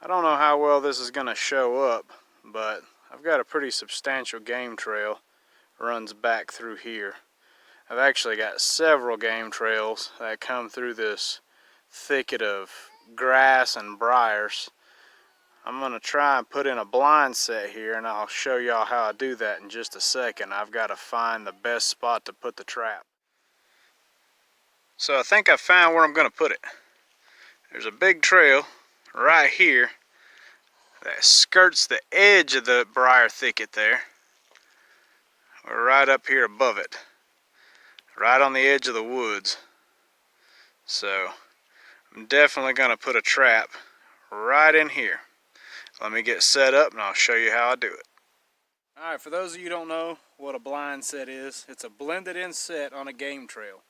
I don't know how well this is going to show up, but I've got a pretty substantial game trail runs back through here. I've actually got several game trails that come through this thicket of grass and briars. I'm going to try and put in a blind set here, and I'll show y'all how I do that in just a second. I've got to find the best spot to put the trap. So I think I found where I'm going to put it. There's a big trail right here that skirts the edge of the briar thicket there. We're right up here above it, right on the edge of the woods. So I'm definitely going to put a trap right in here. Let me get set up and I'll show you how I do it. Alright, for those of you who don't know what a blind set is, it's a blended in set on a game trail.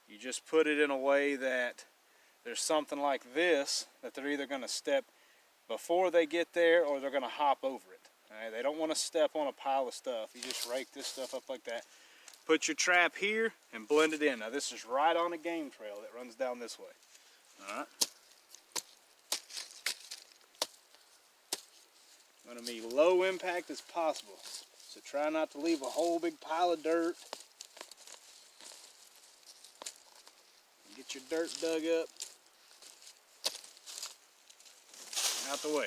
You just put it in a way that there's something like this that they're either going to step before they get there or they're going to hop over it. Alright, they don't want to step on a pile of stuff. You just rake this stuff up like that. Put your trap here and blend it in. Now this is right on a game trail that runs down this way. Alright. I'm going to be low impact as possible. So try not to leave a whole big pile of dirt. Get your dirt dug up. Out the way.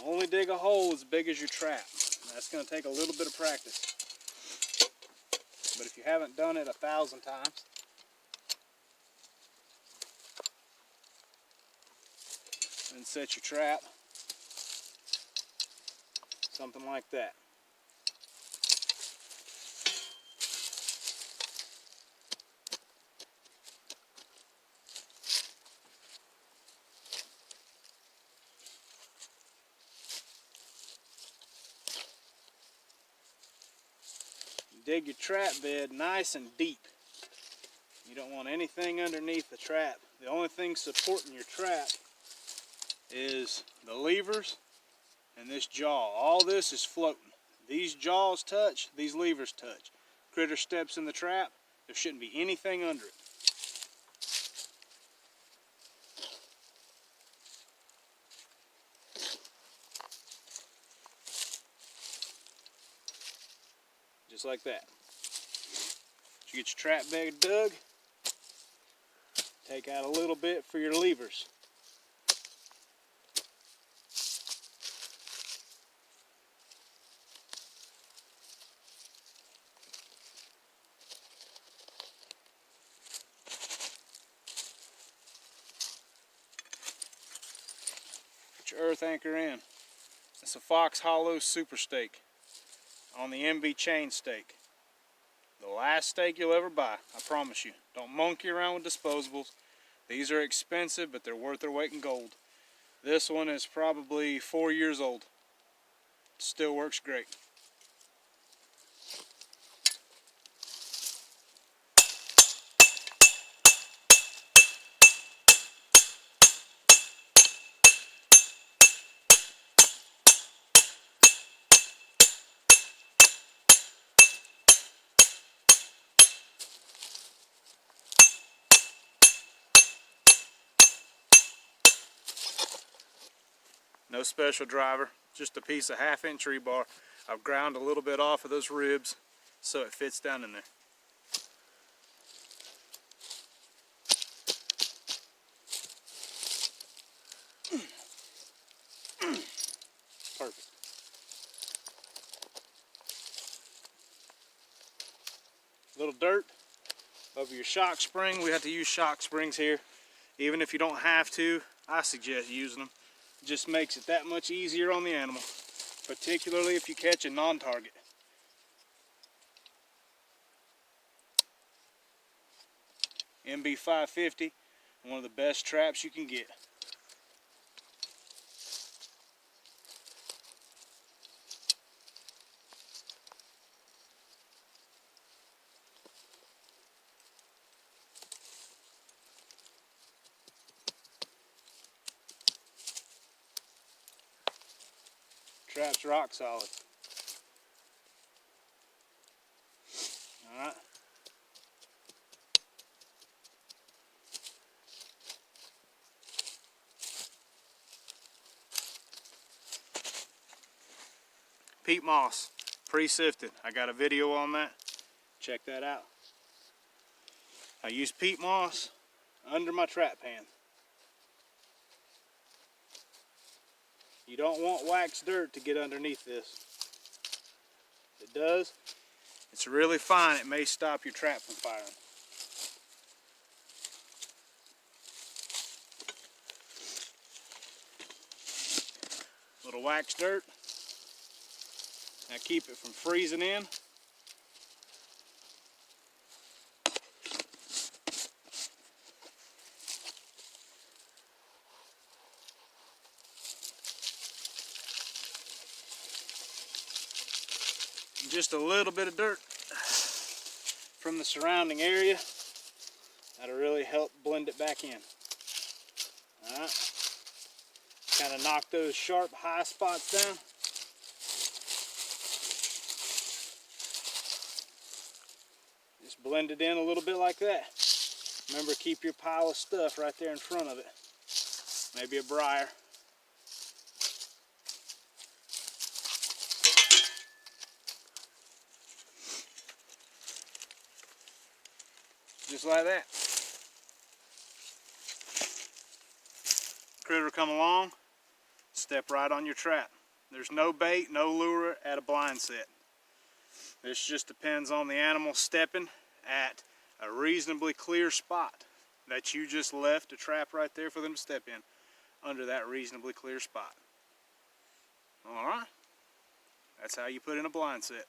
Only dig a hole as big as your trap. That's going to take a little bit of practice. But if you haven't done it 1,000 times, then set your trap. Something like that. Dig your trap bed nice and deep. You don't want anything underneath the trap. The only thing supporting your trap is the levers and this jaw. All this is floating. These jaws touch, these levers touch. Critter steps in the trap, there shouldn't be anything under it. Just like that. You get your trap bed dug, take out a little bit for your levers. Put your earth anchor in. It's a Fox Hollow Super Stake on the MB chain stake. The last stake you'll ever buy, I promise you. Don't monkey around with disposables. These are expensive, but they're worth their weight in gold. This one is probably 4 years old. Still works great. No special driver, just a piece of 1/2-inch rebar. I've ground a little bit off of those ribs so it fits down in there. Perfect. Little dirt over your shock spring. We have to use shock springs here. Even if you don't have to, I suggest using them. It just makes it that much easier on the animal, particularly if you catch a non-target. MB 550, one of the best traps you can get. Trap's rock solid. Alright. peat moss, pre-sifted. I got a video on that. Check that out. I use peat moss under my trap pan. You don't want wax dirt to get underneath this. If it does, it's really fine. It may stop your trap from firing. Little wax dirt. Now keep it from freezing in. Just a little bit of dirt from the surrounding area. That'll really help blend it back in. Alright. Kind of knock those sharp high spots down. Just blend it in a little bit like that. Remember, keep your pile of stuff right there in front of it. Maybe a briar. Just like that. Critter come along, step right on your trap. There's no bait, no lure at a blind set. This just depends on the animal stepping at a reasonably clear spot that you just left a trap right there for them to step in under that reasonably clear spot. Alright, that's how you put in a blind set.